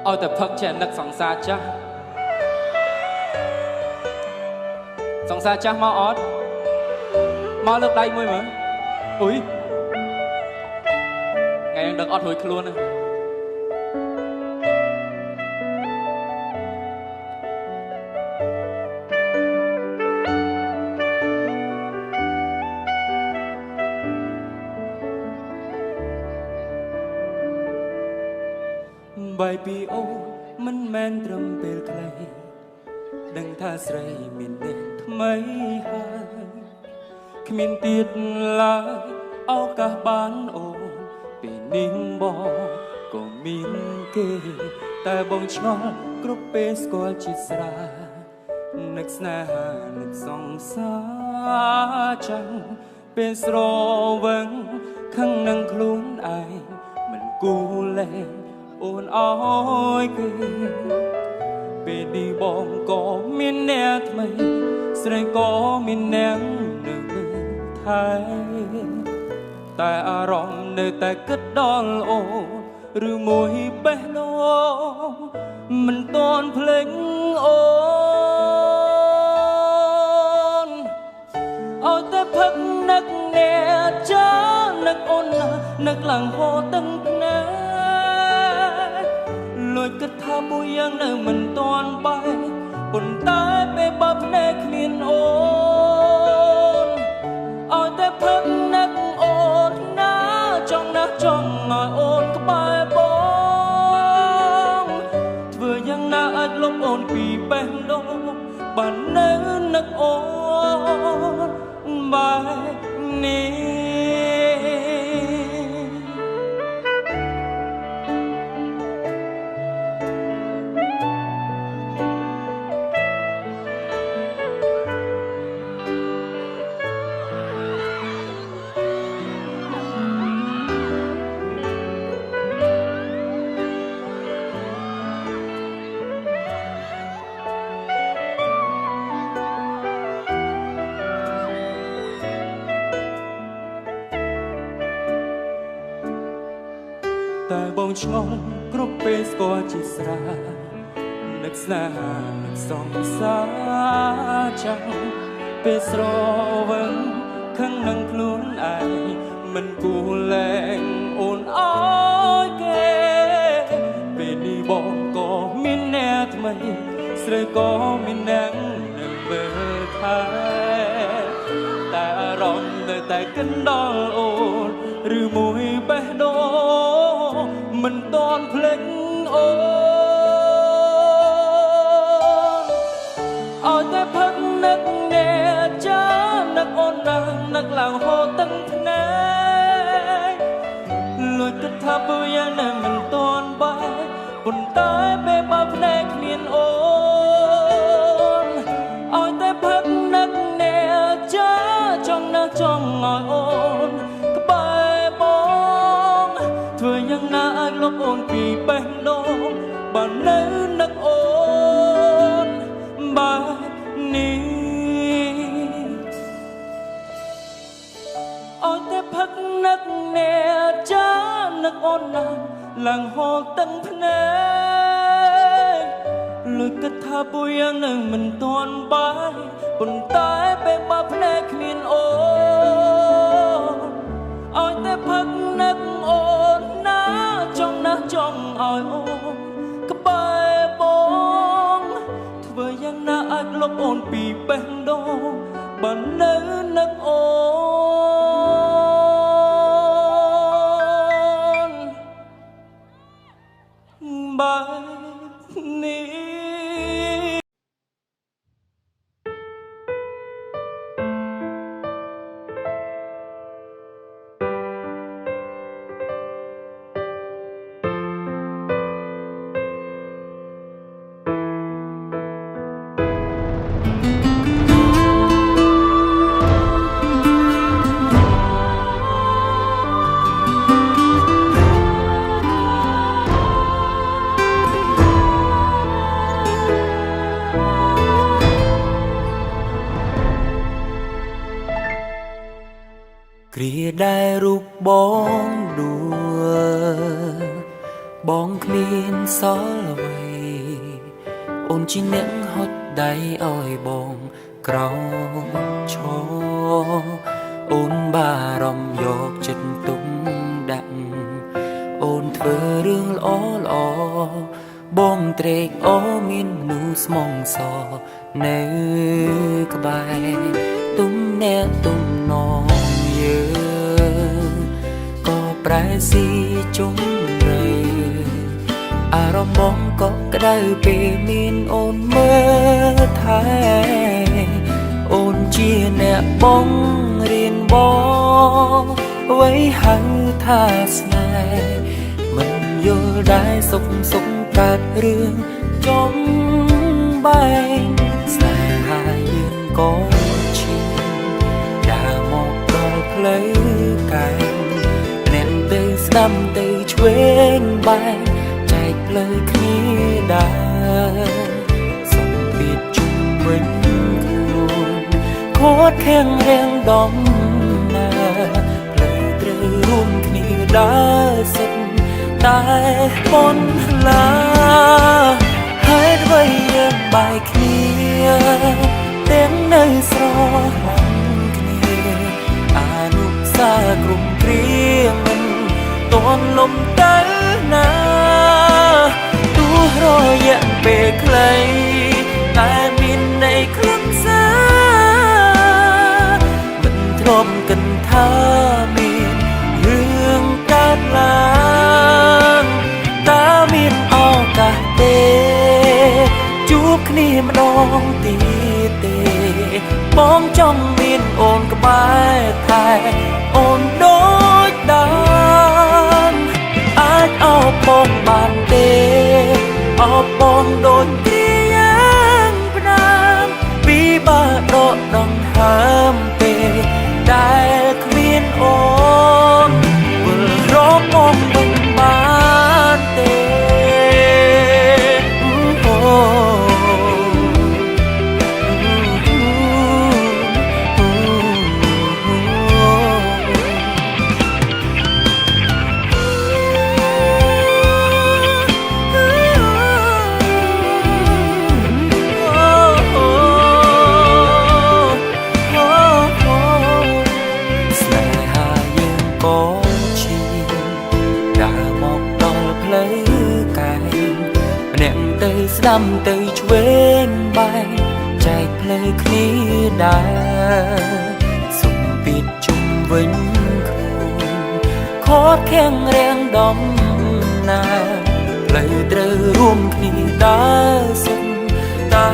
เอาแต่พักแช่นักสองซาจ้ะสองซาจ้ะมาออดมาเลิกได้มั้ยมั้งอุ้ยไงยังเด็กออดหอยครัวนะใบปีโอมันแม่นตรำเปลไกลดังท่าใส่มินเด่นทำไมหายขมิ้นติดลายเอากะบานโอปีนิ่งบอกก็มินเกแต่บงชงอลกรุปเปสกอลจิสรานึกสนานึกสองสาจังเป็นสโรวังข้างนังคลุนไอมันกูแลអូនអើយគេពេលនេះបងក៏មានអ្នកថ្មីស្រីក៏មានអ្នកនៅថៃតែអារម្មណ៍នៅតែគិតដល់អូនឬមួយបេះដូងមិនទាន់ភ្លេចអូនឲ្យតែផឹកនឹកអ្នកចានឹកអូនណានឹកឡើងហូរទាំងភ្នែកលួចគិតថាពួកយើងនៅមិនទាន់បែកប៉ុន្តែពេលបើភ្នែកគ្មានអូនឲ្យតែផឹកនឹកអូនណាចង់ណាស់ចង់ឲ្យអូនក្បែរបងធ្វើយ៉ាងណាអាចលុបអូនពីបេះដូងបាននៅនឹកអូនបែបនេះតែបងឆ្ងល់គ្រប់ពេលស្គាល់ជាស្រានឹកស្នេហានឹកសងសាចាំពេលស្រវឹងខឹងនឹងខ្លួនឯងមិនគួរលែងអូនអើយគេពេលនេះបងក៏មានអ្នកថ្មីស្រីក៏មានអ្នកនឹងមើលថែតែអារម្មណ៍នៅតែគិតដល់អូនឬមួយបេះដូងមិនទាន់ភ្លេចអូនឲ្យតែផឹកនឹកអ្នកចានឹកអូនណាស់នឹកឡើងហូរទាំងភ្នែកលួចគិតថាពួកយើងនៅមិនទាន់បែកប៉ុន្តែពេលបើភ្នែកគ្មានអូនឲ្យតែផឹកនឹកអ្នកចាចង់ណាស់ចង់ឲ្យអូនក្បែរបងធ្វើយ៉ាងណាអាចលុបអូនពីបេះដូងបាននៅនឹកអូនបែបនេះឲ្យតែផឹកនឹកអ្នកចានឹកអូនណាស់ឡើងហូរទាំងភ្នែកលួចគិតថាពួកយើងនៅមិនទាន់បែកប៉ុន្តែពេលបើភ្នែកគ្មានអូនឲ្យតែផឹកនឹកអូនណាចង់ណាស់ចង់ឲ្យអូនក្បែរបងធ្វើយ៉ាងណាអាចលុបអូនពីបេះដូងបាននៅនឹកអូនបែបនេះគ្រាដែលរូបបងដួលប បងគ្មានសល់អ្វីអូនជាអ្នកហត់ដៃឲ្យបងក្រោកឈរអូនបារម្ភយកចិត្តទុកដាក់អូនធ្វើរឿងល្អល្អបងត្រេកអរមានមនុស្សស្មងសនៅក្បែរទុំអ្នកទុំនងយើងក៏ប្រែស៊ីជុំរើអារម្មណ៍បងក៏ក្តៅពេលមានអូនមើលថែអូនជាអ្នកបងរៀនបងអ្វីហៅថាស្នេហ៍មិនយល់ដែរសុខកើតរឿងចំបែងស្នេហាយើងក៏ឈានដើរមកដល់ផ្លូវកែងអ្នកទៅស្ដាំទៅឆ្វេងបែងចែកផ្លូវគ្នាដើរសំពីជុំវិញខ្លួនខត់ខាំងរៀងដំណើរផ្លូវត្រូវរួមគ្នាដើរសិតតែប៉ុនឡាហេតុអ្វីយើងបែកគ្នាទាំងនៅស្រឡាញ់គ្នាអនុសាក្រុមគ្រាមិនតន់លំទៅណាទោះរយៈពេលខ្លីតែមានន័យខ្លឹមសារមិនទ្រាំកិនថាមានរឿងកើតឡើងតើមានឱកាសទេជួបគ្នាម្ដងទៀតទេបងចង់មានអូនក្បែរថែអូនដូចដើមអាចអោបបងបានទេអោបបងដូចគ្រាយ៉ាងផ្ដាំពីបាដកដង្ហើមទេដែលគ្មានអូនវិលរកមកមិនបានទេស្ដាំទៅឆ្វេងបែងចែកផ្លូវគ្នាដើរសុំពីជុំវិញខ្លួនខត់ខាំងរៀងដំណើរផ្លូវត្រូវរួមគ្នាដើរសុំតែ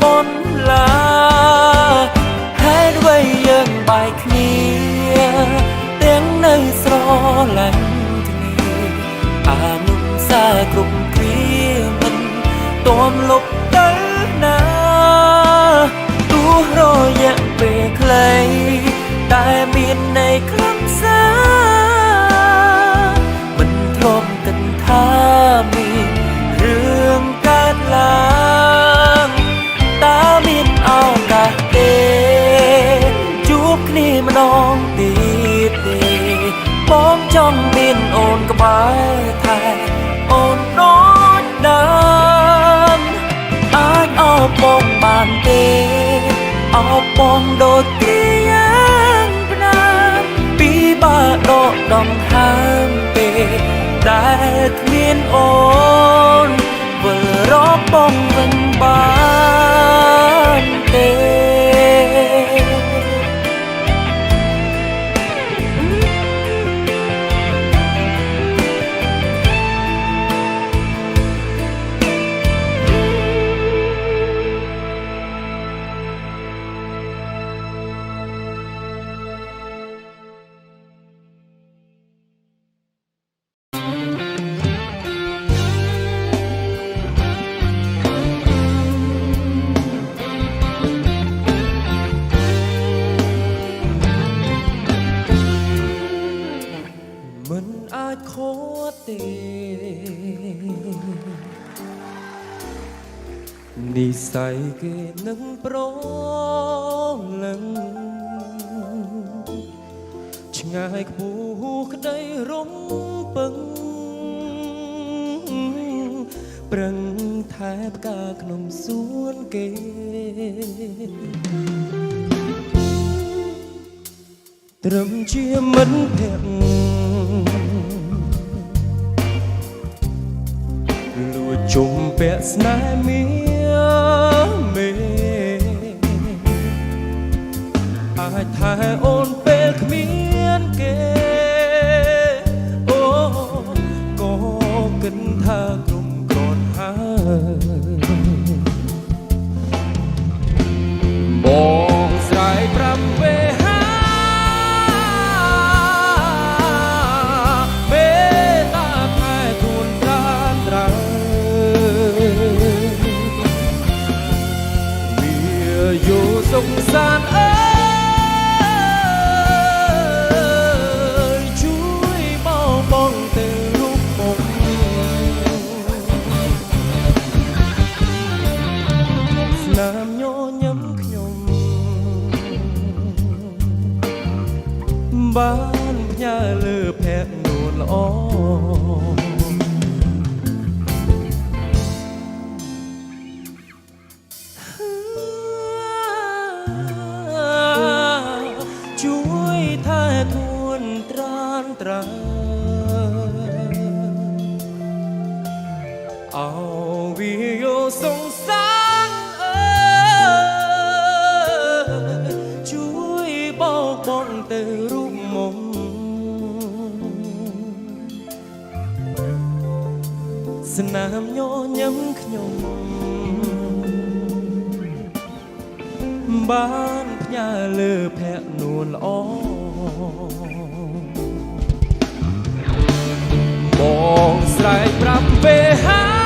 បនឡាហេតុអ្វីយើងបែកគ្នាទាំងនៅស្រឡាញ់គ្នាអនុសាគ្រប់គ្រាតមលុបទៅណាទោះរយៈពេលខ្លីតែមានន័យខ្លឹមសារមិនទ្រាំគិតថាមានរឿងកើតឡើងតើមានឱកាសទេជួបគ្នាម្ដងទៀតទេបងចង់មានអូនក្បែរថែអូនដូចដើមអាចអោបបងបានទេអោបបងដូចគ្រាយ៉ាងផ្ដាំពីបាដកដង្ហើមទេដែលគ្មានអូនវិលរកបងវិញបានទេខត់ទេនិស័យគេនឹងប្រលឹងឆ្ងាយខ្ពស់ក្តីរំពឹង ប្រឹងថែផ្កាក្នុងសួនគេត្រឹមជាមិត្តភក្តិលួចជុំពាក់ស្នេហ៍មាមេអាចថែអូនពេលគ្មានគេអូក៏គិតថាក្រុមក្រនហើយបងស្រ័យប្រាំវេហាមេតាថែទួនត្រានត្រើវាយោសុខសាន្តអើណាមញញឹមខ្ញុំបានផ្ញើលើភ័ក្រនួនល្អជួយថែទួនត្រានត្រើអោវាយោសងសាបងទៅរូបមុំស្នាមញញឹមខ្ញុំបានផ្ញើលើភ័ក្រនួនល្អបងស្រែកប្រាប់ពេលហា